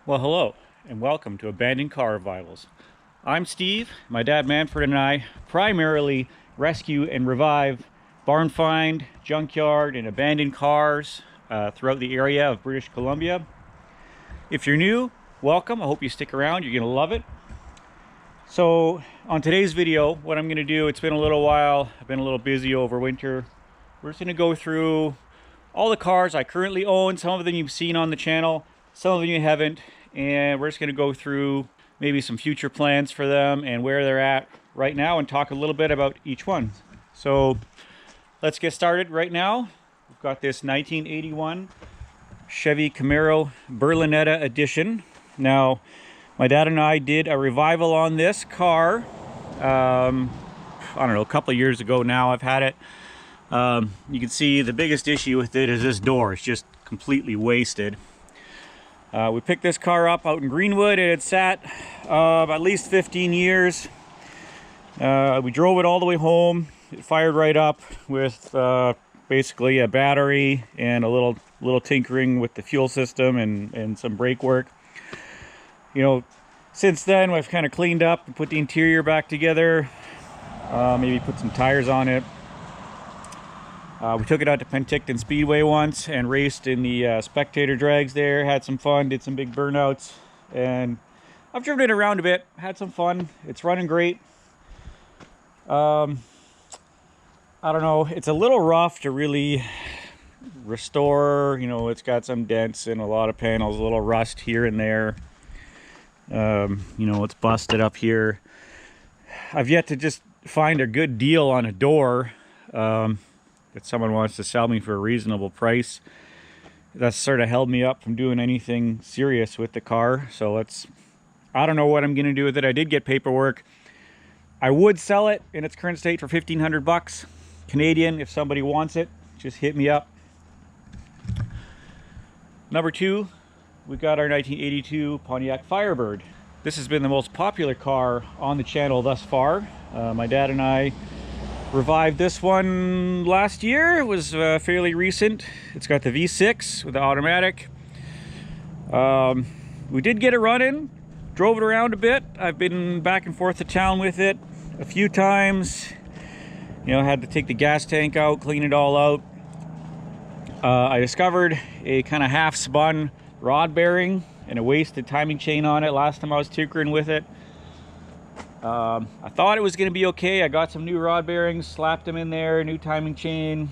Well, hello, and welcome to Abandoned Car Revivals. I'm Steve. My dad Manfred and I primarily rescue and revive barn-find, junkyard, and abandoned cars throughout the area of British Columbia. If you're new, welcome. I hope you stick around. You're going to love it. So, on today's video, what I'm going to do, it's been a little while. I've been a little busy over winter. We're just going to go through all the cars I currently own. Some of them you've seen on the channel. Some of them you haven't, and we're just going to go through maybe some future plans for them and where they're at right now and talk a little bit about each one. So let's get started right now. We've got this 1981 Chevy Camaro Berlinetta edition. Now, my dad and I did a revival on this car, I don't know, a couple of years ago now. I've had it. You can see the biggest issue with it is this door. It's just completely wasted. We picked this car up out in Greenwood. It had sat at least 15 years. We drove it all the way home. It fired right up with basically a battery and a little tinkering with the fuel system and some brake work. You know, since then we've kind of cleaned up and put the interior back together. Maybe put some tires on it. We took it out to Penticton Speedway once and raced in the spectator drags there. Had some fun, did some big burnouts, and I've driven it around a bit, had some fun. It's running great. I don't know, it's a little rough to really restore. You know, it's got some dents in a lot of panels, a little rust here and there. You know, it's busted up here. I've yet to just find a good deal on a door. That someone wants to sell me for a reasonable price. That's sort of held me up from doing anything serious with the car. So I don't know what I'm going to do with it. I did get paperwork. I would sell it in its current state for $1,500 Canadian. If somebody wants it, just hit me up. Number two, we got our 1982 Pontiac Firebird. This has been the most popular car on the channel thus far. My dad and I revived this one last year. It was fairly recent. It's got the V6 with the automatic. We did get it running, drove it around a bit. I've been back and forth to town with it a few times. You know, had to take the gas tank out, clean it all out. I discovered a kind of half spun rod bearing and a wasted timing chain on it last time I was tinkering with it. I thought it was going to be okay. I got some new rod bearings, slapped them in there, new timing chain.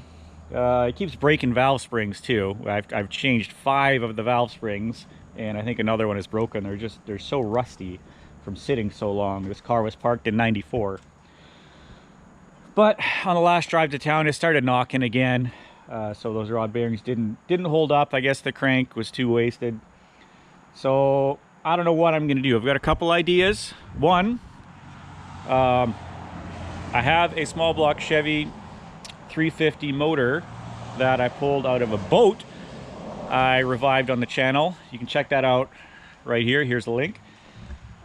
It keeps breaking valve springs too. I've changed 5 of the valve springs, and I think another one is broken. They're so rusty from sitting so long. This car was parked in '94. But on the last drive to town, it started knocking again. So those rod bearings didn't hold up. I guess the crank was too wasted. So I don't know what I'm going to do. I've got a couple ideas. One, I have a small block Chevy 350 motor that I pulled out of a boat I revived on the channel. You can check that out right here. Here's the link.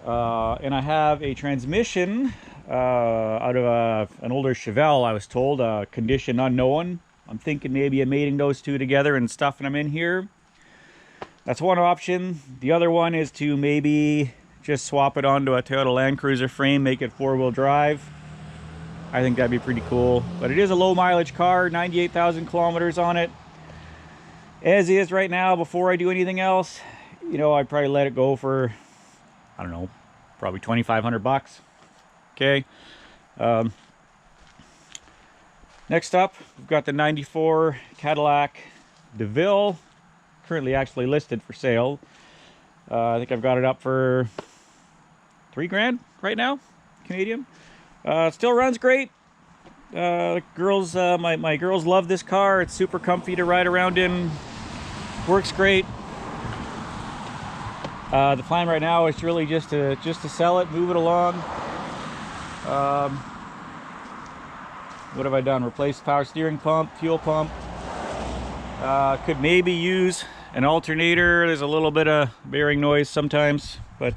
And I have a transmission out of an older Chevelle, I was told, condition unknown. I'm thinking maybe I'm mating those two together and stuffing them in here. That's one option. The other one is to maybe just swap it onto a Toyota Land Cruiser frame, make it 4-wheel drive. I think that'd be pretty cool. But it is a low mileage car, 98,000 kilometers on it. As is right now, before I do anything else, you know, I'd probably let it go for, I don't know, probably $2,500. Okay. Next up, we've got the 94 Cadillac Deville, currently actually listed for sale. I think I've got it up for $3,000 right now, Canadian. Still runs great. Girls, my girls love this car. It's super comfy to ride around in. Works great. The plan right now is really just to sell it, move it along. What have I done? Replaced power steering pump, fuel pump. Could maybe use an alternator. There's a little bit of bearing noise sometimes, but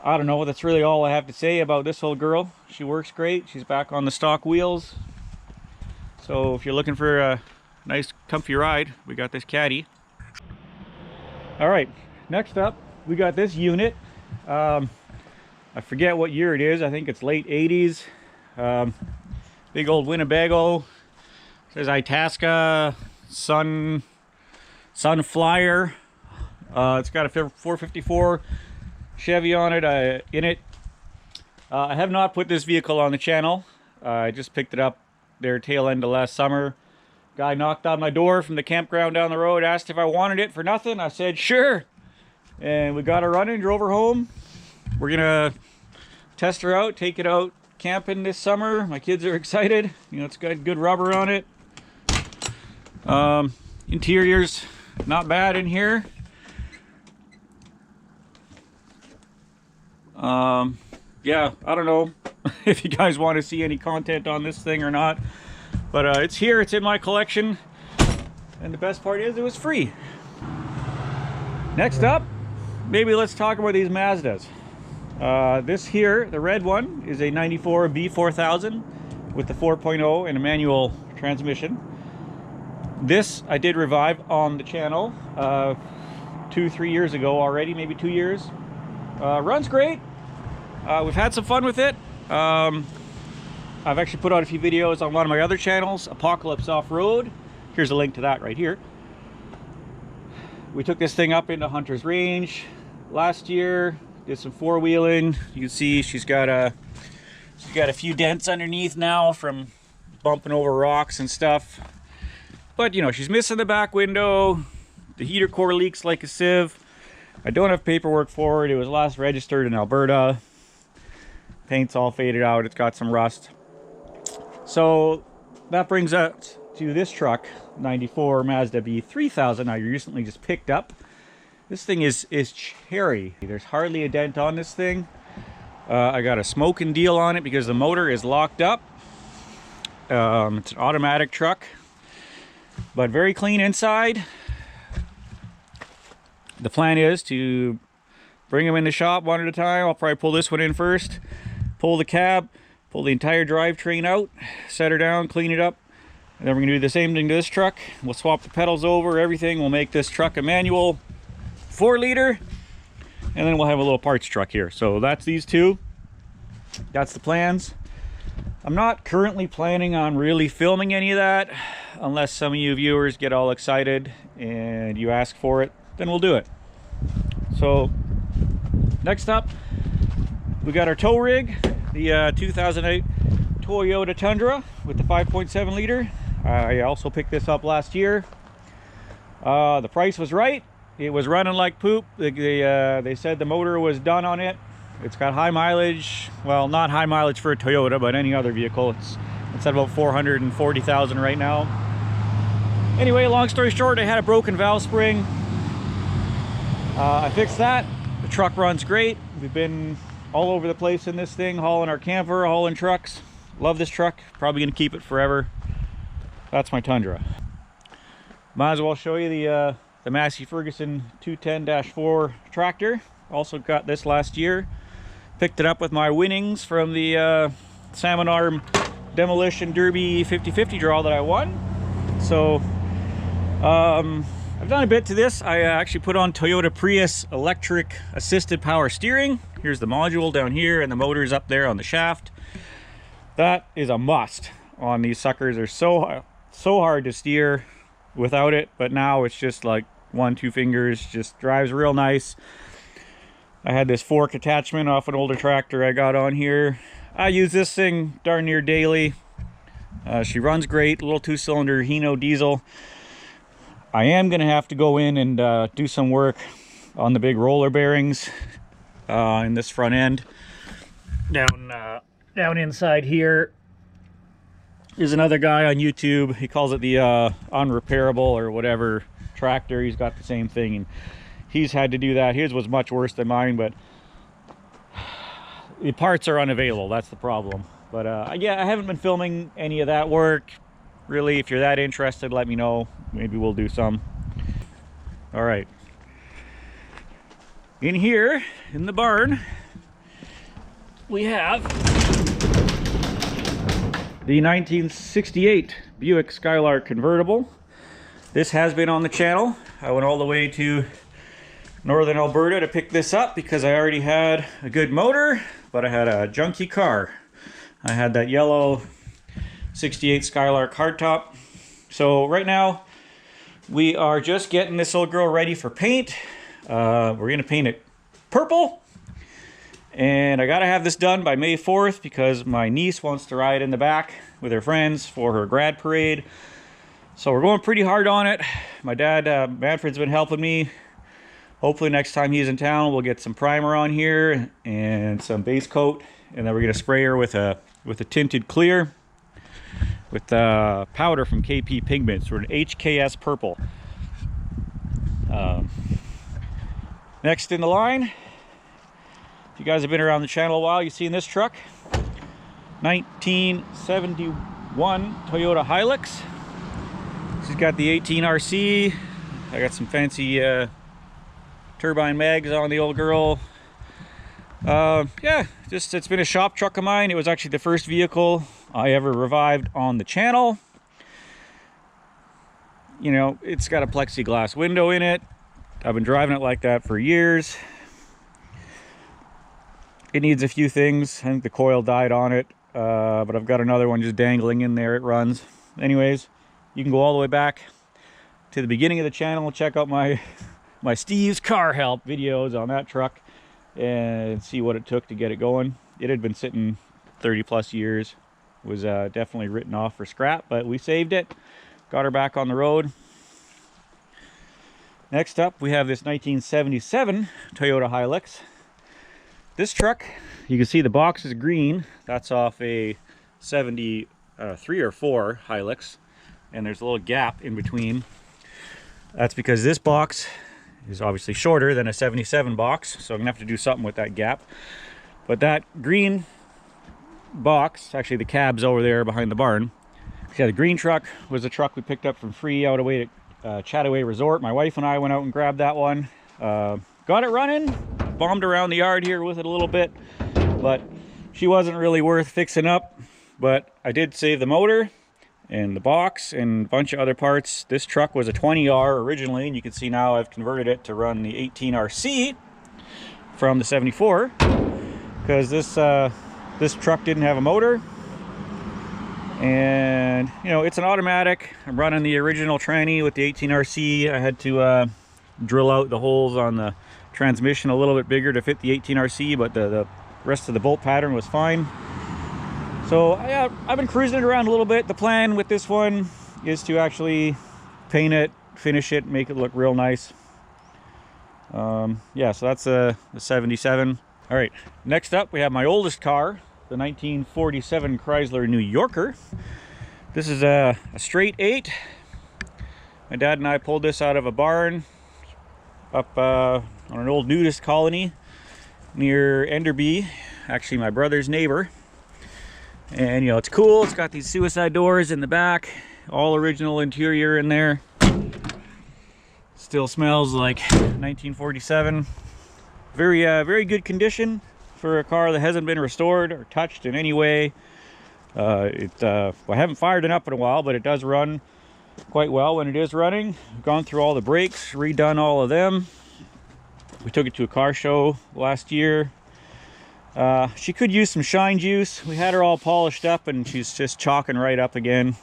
I don't know. That's really all I have to say about this old girl. She works great. She's back on the stock wheels. So if you're looking for a nice comfy ride, we got this caddy. All right, next up, we got this unit. I forget what year it is. I think it's late 80s. Big old Winnebago. It says Itasca Sunflyer. It's got a 454 Chevy on it. I have not put this vehicle on the channel. I just picked it up there tail end of last summer. Guy knocked on my door from the campground down the road, asked if I wanted it for nothing. I said sure, and we got her running, drove her home. We're gonna test her out, take it out camping this summer. My kids are excited. You know, it's got good rubber on it. Interior's not bad in here. Yeah, I don't know if you guys want to see any content on this thing or not, but it's here, it's in my collection, and the best part is it was free. Next up, maybe let's talk about these Mazdas. This here, the red one, is a 94 B4000 with the 4.0 and a manual transmission. This I did revive on the channel 2-3 years ago already, maybe 2 years. Runs great. We've had some fun with it. I've actually put out a few videos on one of my other channels, Apocalypse Off-Road. Here's a link to that right here. We took this thing up into Hunter's Range last year, did some four-wheeling. You can see she's got a few dents underneath now from bumping over rocks and stuff. But you know, she's missing the back window. The heater core leaks like a sieve. I don't have paperwork for it. It was last registered in Alberta. Paint's all faded out. It's got some rust. So that brings us to this truck, 94 Mazda B3000. I recently just picked up. This thing is cherry. There's hardly a dent on this thing. I got a smoking deal on it because the motor is locked up. It's an automatic truck, but very clean inside. The plan is to bring them in the shop one at a time. I'll probably pull this one in first, pull the cab, pull the entire drivetrain out, set her down, clean it up, and then we're gonna do the same thing to this truck. We'll swap the pedals over, everything. We'll make this truck a manual 4-liter, and then we'll have a little parts truck here. So that's these two. That's the plans. I'm not currently planning on really filming any of that unless some of you viewers get all excited and you ask for it, then we'll do it. So next up, we got our tow rig, the 2008 Toyota Tundra with the 5.7 liter. I also picked this up last year. The price was right. It was running like poop. They said the motor was done on it. It's got high mileage. Well, not high mileage for a Toyota, but any other vehicle. It's at about 440,000 right now. Anyway, long story short, I had a broken valve spring. I fixed that. The truck runs great. We've been all over the place in this thing, hauling our camper, hauling trucks. Love this truck. Probably gonna keep it forever. That's my Tundra. Might as well show you the Massey Ferguson 210-4 tractor. Also got this last year. Picked it up with my winnings from the Salmon Arm Demolition Derby 50/50 draw that I won. So I've done a bit to this. I actually put on Toyota Prius electric assisted power steering. Here's the module down here, and the motor's up there on the shaft. That is a must on these suckers. They're so hard to steer without it, but now it's just like 1-2 fingers. Just drives real nice. I had this fork attachment off an older tractor I got on here. I use this thing darn near daily. She runs great. Little 2-cylinder Hino diesel. I am gonna have to go in and do some work on the big roller bearings in this front end. Down inside here is another guy on YouTube. He calls it the unrepairable or whatever tractor. He's got the same thing, and he's had to do that. His was much worse than mine, but the parts are unavailable. That's the problem. But yeah, I haven't been filming any of that work. Really, if you're that interested, let me know. Maybe we'll do some. All right. In here, in the barn, we have the 1968 Buick Skylark convertible. This has been on the channel. I went all the way to Northern Alberta to pick this up because I already had a good motor, but I had a junky car. I had that yellow 68 Skylark hardtop. So right now we are just getting this old girl ready for paint. We're gonna paint it purple, and I gotta have this done by May 4th because my niece wants to ride in the back with her friends for her grad parade. So we're going pretty hard on it. My dad, Manfred's been helping me. Hopefully next time he's in town, we'll get some primer on here and some base coat, and then we're gonna spray her with a tinted clear with powder from KP Pigments, or an HKS purple. Next in the line, if you guys have been around the channel a while, you've seen this truck, 1971 Toyota Hilux. She's got the 18RC. I got some fancy turbine mags on the old girl. Yeah, it's been a shop truck of mine. It was actually the first vehicle I ever revived on the channel. You know, it's got a plexiglass window in it. I've been driving it like that for years. It needs a few things. I think the coil died on it, but I've got another one just dangling in there. It runs. Anyways, you can go all the way back to the beginning of the channel, check out my Steve's Car Help videos on that truck and see what it took to get it going. It had been sitting 30 plus years, was definitely written off for scrap, but we saved it, got her back on the road. Next up, we have this 1977 Toyota Hilux. This truck, you can see the box is green. That's off a 73 or 4 Hilux, and there's a little gap in between. That's because this box is obviously shorter than a 77 box, so I'm gonna have to do something with that gap. But that green box, actually the cab's over there behind the barn. Yeah, the green truck was a truck we picked up from free out away at Chataway Resort. My wife and I went out and grabbed that one. Got it running, bombed around the yard here with it a little bit, but she wasn't really worth fixing up. But I did save the motor and the box and a bunch of other parts. This truck was a 20R originally, and you can see now I've converted it to run the 18RC from the 74 because this truck didn't have a motor. And you know, it's an automatic. I'm running the original tranny with the 18RC. I had to drill out the holes on the transmission a little bit bigger to fit the 18RC, but the rest of the bolt pattern was fine. So yeah, I've been cruising it around a little bit. The plan with this one is to actually paint it, finish it, make it look real nice. Yeah, so that's the 77. All right, next up we have my oldest car, the 1947 Chrysler New Yorker. This is a straight 8. My dad and I pulled this out of a barn up on an old nudist colony near Enderby, actually my brother's neighbor. And you know, it's cool. It's got these suicide doors in the back, all original interior in there. Still smells like 1947. Very good condition for a car that hasn't been restored or touched in any way. Well, I haven't fired it up in a while, but it does run quite well when it is running. I've gone through all the brakes, redone all of them. We took it to a car show last year. She could use some shine juice. We had her all polished up and she's just chalking right up again.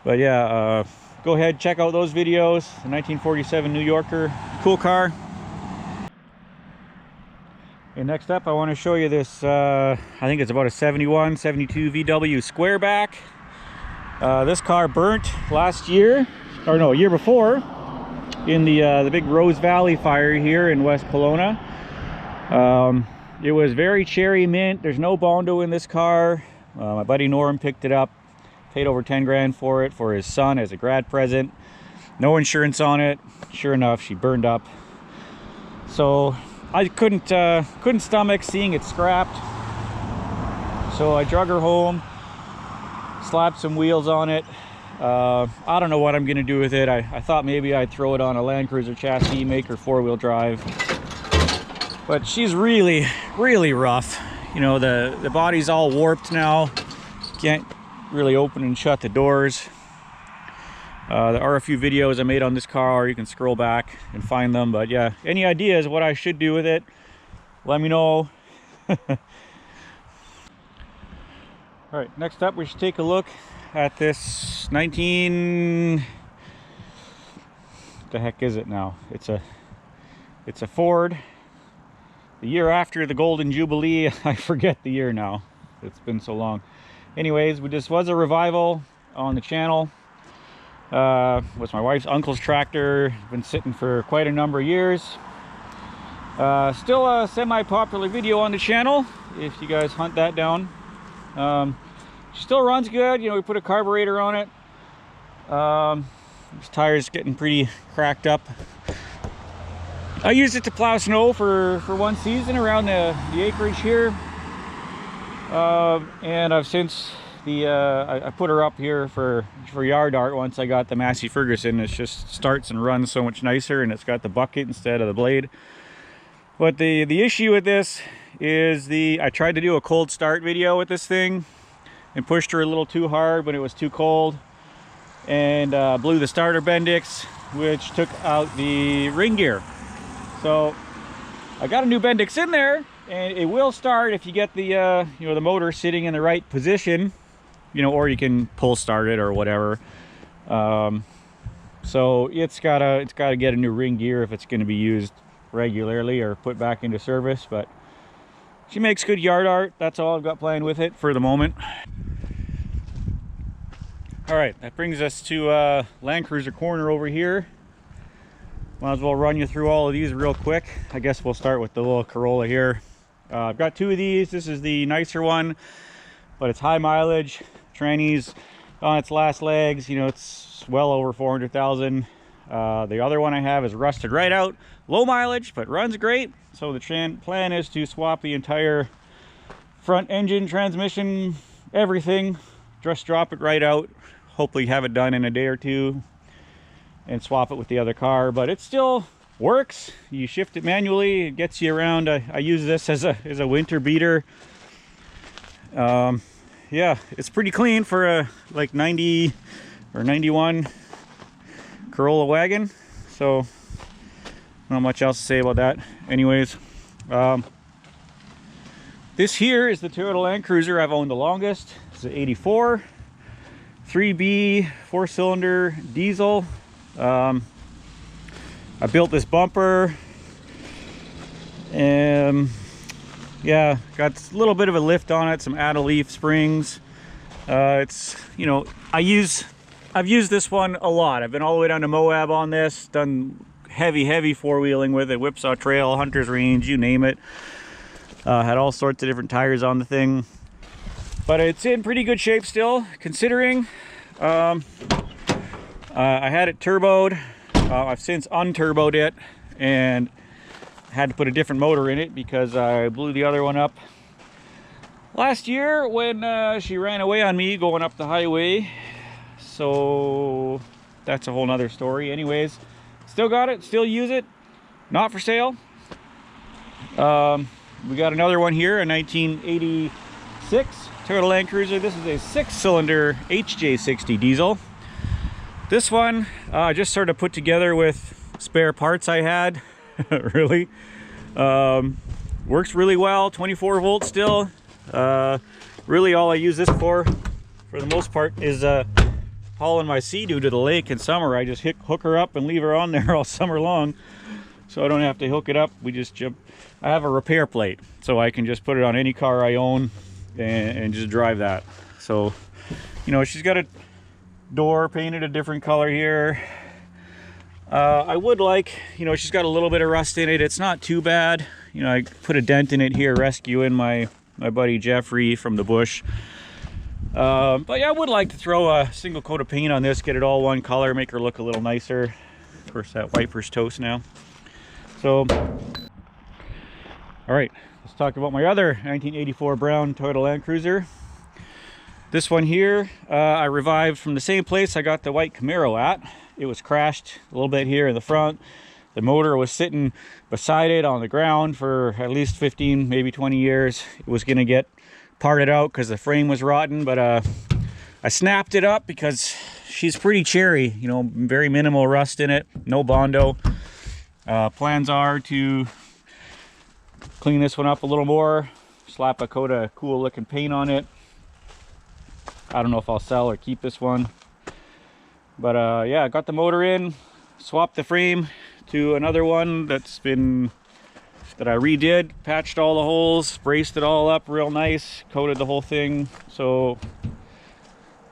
But yeah, go ahead, check out those videos. The 1947 New Yorker, cool car. And next up, I want to show you this, I think it's about a 71, 72 VW Squareback. This car burnt last year, or no, a year before, in the big Rose Valley fire here in West Kelowna. It was very cherry mint. There's no Bondo in this car. My buddy Norm picked it up, paid over 10 grand for it for his son as a grad present. No insurance on it. Sure enough, she burned up. So I couldn't stomach seeing it scrapped. So I drug her home, slapped some wheels on it. I don't know what I'm gonna do with it. I thought maybe I'd throw it on a Land Cruiser chassis, make her 4-wheel drive. But she's really rough. You know, the body's all warped now. Can't really open and shut the doors. There are a few videos I made on this car. You can scroll back and find them. But yeah, any ideas what I should do with it, let me know. All right, next up we should take a look at this 19... what the heck is it now? It's a Ford. The year after the Golden Jubilee. I forget the year now. It's been so long. Anyways, this was a revival on the channel. Was my wife's uncle's tractor. Been sitting for quite a number of years. Still a semi-popular video on the channel if you guys hunt that down. She still runs good. You know, we put a carburetor on it. This tire's getting pretty cracked up. I used it to plow snow for one season around the acreage here. And I've since I put her up here for yard art once I got the Massey Ferguson. It just starts and runs so much nicer, and it's got the bucket instead of the blade. But the issue with this is I tried to do a cold start video with this thing and pushed her a little too hard when it was too cold, and blew the starter Bendix, which took out the ring gear. So I got a new Bendix in there, and it will start if you get the you know, the motor sitting in the right position, you know, or you can pull start it or whatever. So it's gotta get a new ring gear if it's going to be used regularly or put back into service. But she makes good yard art. That's all I've got planned with it for the moment. All right, that brings us to Land Cruiser corner over here. Might as well run you through all of these real quick. I guess we'll start with the little Corolla here. I've got two of these. This is the nicer one, but it's high mileage. Tranny's on its last legs. You know, it's well over 400,000. The other one I have is rusted right out. Low mileage, but runs great. So the plan is to swap the entire front engine, transmission, everything. Just drop it right out. Hopefully have it done in a day or two and swap it with the other car. But it still works. You shift it manually, it gets you around. I use this as a winter beater. Yeah, it's pretty clean for a like 90 or 91 Corolla wagon. So not much else to say about that. Anyways, this here is the Toyota Land Cruiser I've owned the longest. It's an 84 3B 4-cylinder diesel. I built this bumper, and yeah, got a little bit of a lift on it, some Add-A-Leaf springs. It's, you know, I've used this one a lot. I've been all the way down to Moab on this, done heavy four-wheeling with it, Whipsaw Trail, Hunter's Range, you name it. Had all sorts of different tires on the thing, but it's in pretty good shape still, considering. I had it turboed. I've since unturboed it and had to put a different motor in it because I blew the other one up last year when she ran away on me going up the highway. So that's a whole nother story. Anyways, still got it, still use it, not for sale. We got another one here, a 1986 Toyota Land Cruiser. This is a 6-cylinder HJ60 diesel. This one I just sort of put together with spare parts I had. Really works really well. 24 volts still. Really all I use this for the most part is hauling my Sea-Doo to the lake in summer. I just hook her up and leave her on there all summer long, so I don't have to hook it up. We just jump. I have a repair plate, so I can just put it on any car I own and just drive that. So, you know, she's got a door painted a different color here. I would like, you know, she's got a little bit of rust in it. It's not too bad. You know, I put a dent in it here rescuing my buddy Jeffrey from the bush. But yeah, I would like to throw a single coat of paint on this, get it all one color, make her look a little nicer. Of course, that wiper's toast now. So, all right, let's talk about my other 1984 brown Toyota Land Cruiser. This one here, I revived from the same place I got the white Camaro at. It was crashed a little bit here in the front. The motor was sitting beside it on the ground for at least 15, maybe 20 years. It was gonna get parted out because the frame was rotten, but I snapped it up because she's pretty cherry, you know, very minimal rust in it, no Bondo. Plans are to clean this one up a little more, slap a coat of cool looking paint on it. I don't know if I'll sell or keep this one. But yeah, I got the motor in, swapped the frame to another one that I redid, patched all the holes, braced it all up real nice, coated the whole thing. So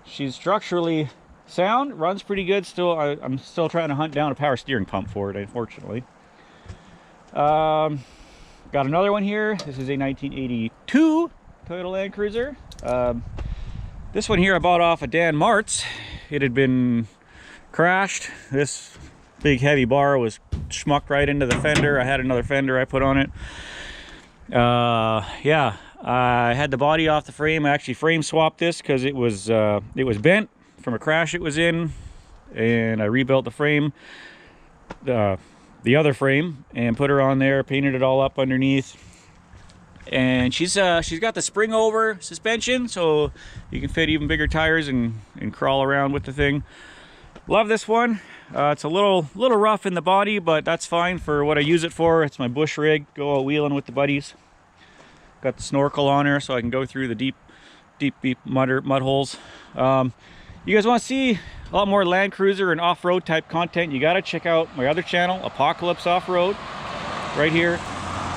she's structurally sound, runs pretty good still. I'm still trying to hunt down a power steering pump for it, unfortunately. Got another one here. This is a 1982 Toyota Land Cruiser. This one here I bought off of Dan Martz. It had been crashed. This big heavy bar was schmucked right into the fender. I had another fender I put on it. Yeah, I had the body off the frame. I actually frame swapped this because it was bent from a crash it was in, and I rebuilt the frame, the other frame, and put her on there, painted it all up underneath. And she's got the spring over suspension, so you can fit even bigger tires and crawl around with the thing. Love this one. It's a little rough in the body, but that's fine for what I use it for. It's my bush rig, go out wheeling with the buddies. Got the snorkel on her so I can go through the deep mud holes. You guys want to see a lot more Land Cruiser and off-road type content, you got to check out my other channel, Apocalypse Off-Road, right here.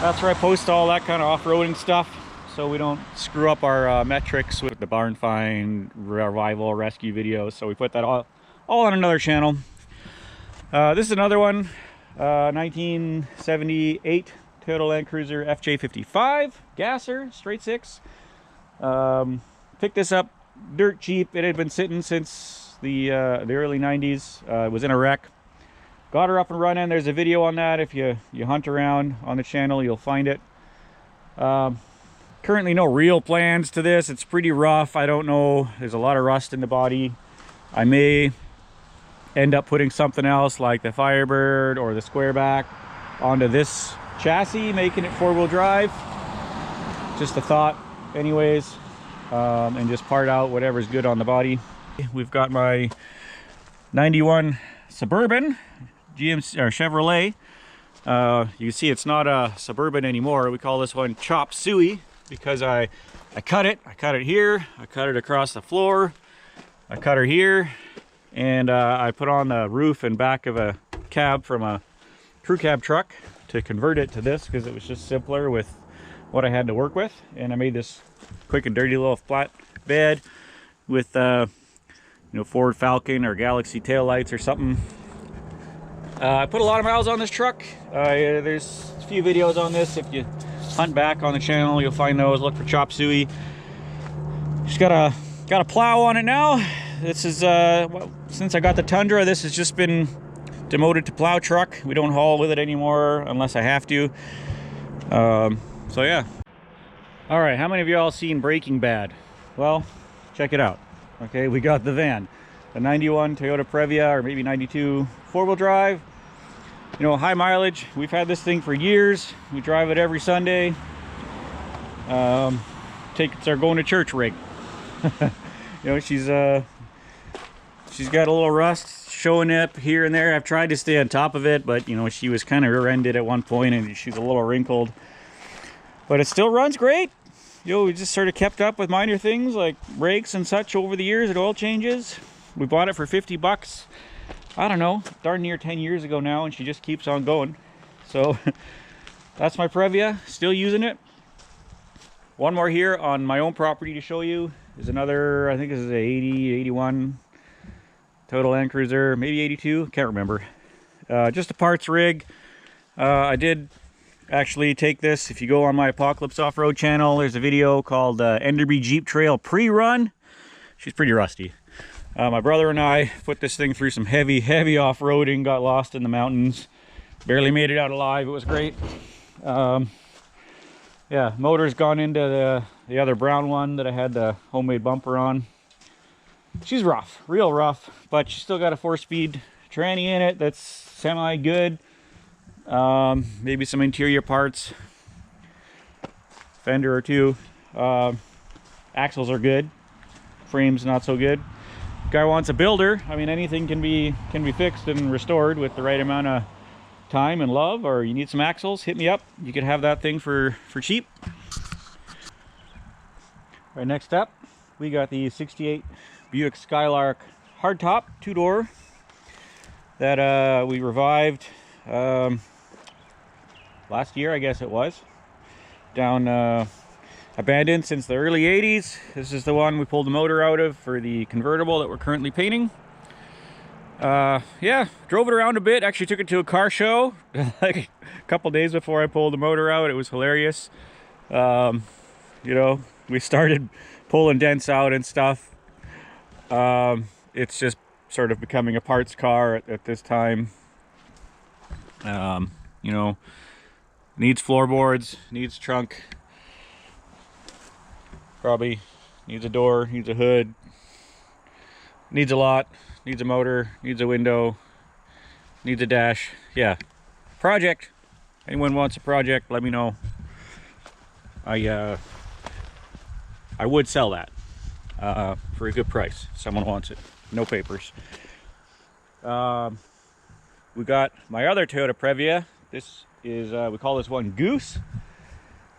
That's where I post all that kind of off-roading stuff, so we don't screw up our metrics with the Barnfind, revival, rescue videos. So we put that all on another channel. This is another one, 1978 Toyota Land Cruiser FJ55 gasser, straight six. Picked this up dirt cheap. It had been sitting since the early 90s. It was in a wreck. Got her up and running. There's a video on that. If you hunt around on the channel, you'll find it. Currently no real plans to this. It's pretty rough. I don't know. There's a lot of rust in the body. I may end up putting something else like the Firebird or the Squareback onto this chassis, making it four-wheel drive. Just a thought anyways. And just part out whatever's good on the body. We've got my 91 Suburban GMC or Chevrolet. You can see it's not a Suburban anymore. We call this one Chop Suey because I cut it here, I cut it across the floor, I cut her here, and I put on the roof and back of a cab from a crew cab truck to convert it to this because it was just simpler with what I had to work with. And I made this quick and dirty little flat bed with you know, Ford Falcon or Galaxy taillights or something. I put a lot of miles on this truck. There's a few videos on this. If you hunt back on the channel, you'll find those. Look for Chop Suey. Just got a plow on it now. This is well, since I got the Tundra, this has just been demoted to plow truck. We don't haul with it anymore unless I have to. So yeah. All right, how many of y'all seen Breaking Bad? Well, check it out. Okay, we got the van, the 91 Toyota Previa, or maybe 92 four-wheel drive. You know, high mileage. We've had this thing for years. We drive it every Sunday. It's our going to church rig. You know, she's got a little rust showing up here and there. I've tried to stay on top of it, but you know, she was kind of rear-ended at one point and she's a little wrinkled. But it still runs great. You know, we just sort of kept up with minor things like brakes and such over the years and oil changes. We bought it for 50 bucks. I don't know, darn near 10 years ago now, and she just keeps on going. So that's my Previa, still using it. One more here on my own property to show you. There's another, I think this is a 80, 81 Toyota Land Cruiser, maybe 82, can't remember. Just a parts rig. I did actually take this. If you go on my Apocalypse Off-Road channel, there's a video called Enderby Jeep Trail Pre-Run. She's pretty rusty. My brother and I put this thing through some heavy off-roading, got lost in the mountains, barely made it out alive. It was great. Yeah, motor's gone into the other brown one that I had the homemade bumper on. She's rough, real rough, but she's still got a 4-speed tranny in it that's semi good. Maybe some interior parts, fender or two. Axles are good, frame's not so good. Guy wants a builder. I mean, anything can be fixed and restored with the right amount of time and love. Or you need some axles, hit me up. You could have that thing for cheap. All right, next up, we got the 68 Buick Skylark hardtop 2-door that we revived last year, I guess it was, down abandoned since the early 80s. This is the one we pulled the motor out of for the convertible that we're currently painting. Yeah, drove it around a bit. Actually took it to a car show like a couple days before I pulled the motor out. It was hilarious. You know, we started pulling dents out and stuff. It's just sort of becoming a parts car at this time. You know, needs floorboards, needs trunk, probably needs a door, needs a hood, needs a lot, needs a motor, needs a window, needs a dash. Yeah, project. Anyone wants a project, let me know. I would sell that for a good price. Someone wants it. No papers. We got my other Toyota Previa. This is, we call this one Goose.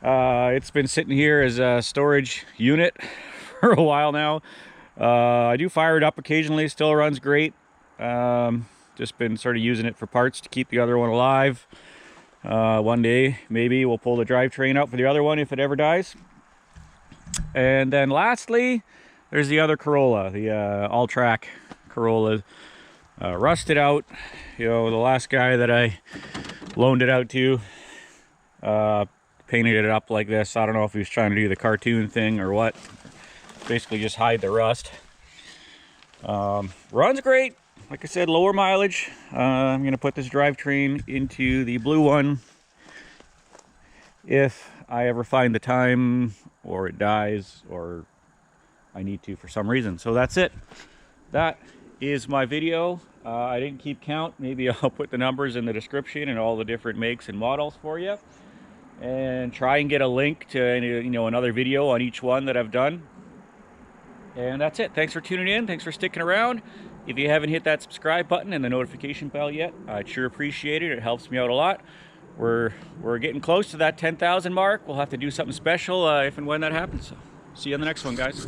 It's been sitting here as a storage unit for a while now. I do fire it up occasionally, still runs great. Just been sort of using it for parts to keep the other one alive. One day, maybe we'll pull the drivetrain out for the other one if it ever dies. And then lastly, there's the other Corolla, the All-Trac Corolla. Rusted out. You know, the last guy that I loaned it out to painted it up like this. I don't know if he was trying to do the cartoon thing or what. Basically just hide the rust. Runs great. Like I said, lower mileage. I'm going to put this drivetrain into the blue one if I ever find the time, or it dies, or I need to for some reason. So that's it. That is my video. I didn't keep count. Maybe I'll put the numbers in the description and all the different makes and models for you, and try and get a link to, you know, another video on each one that I've done. And that's it. Thanks for tuning in. Thanks for sticking around. If you haven't hit that subscribe button and the notification bell yet, I'd sure appreciate it. It helps me out a lot. We're getting close to that 10,000 mark. We'll have to do something special if and when that happens. So see you on the next one, guys.